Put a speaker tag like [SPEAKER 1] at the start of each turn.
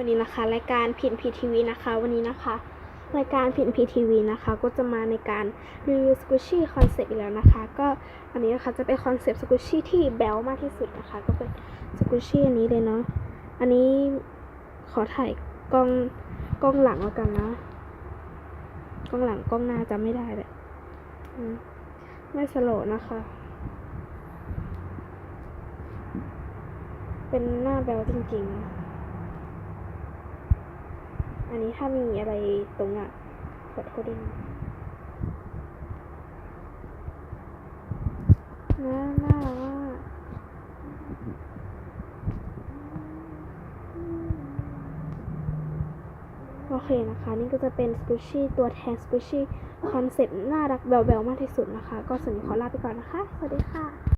[SPEAKER 1] วันนี้นะคะรายการพินพีทีวีนะคะวันนี้นะคะรายการพินพีทีวีนะคะก็จะมาในการรีวิวสกูชี่คอนเซ็ปต์อีกแล้วนะคะก็อันนี้นะคะจะเป็นคอนเซ็ปต์สกูชี่ที่แบลมากที่สุดนะคะก็เป็นสกูชี่อันนี้เลยเนาะอันนี้ขอถ่ายกล้องหลังแล้วกันนะกล้องหลังกล้องหน้าจำไม่ได้เลยไม่สโลว์นะคะเป็นหน้าแบลจริงๆอันนี้ถ้ามีอะไรตรงขอโทษด้วยนะน่ารักมากโอเคนะคะนี่ก็จะเป็นสกูชี่ตัวแทนสกูชี่คอนเซ็ปต์น่ารักแบลๆมากที่สุดนะคะก็สำหรับขอลาไปก่อนนะคะสวัสดีค่ะ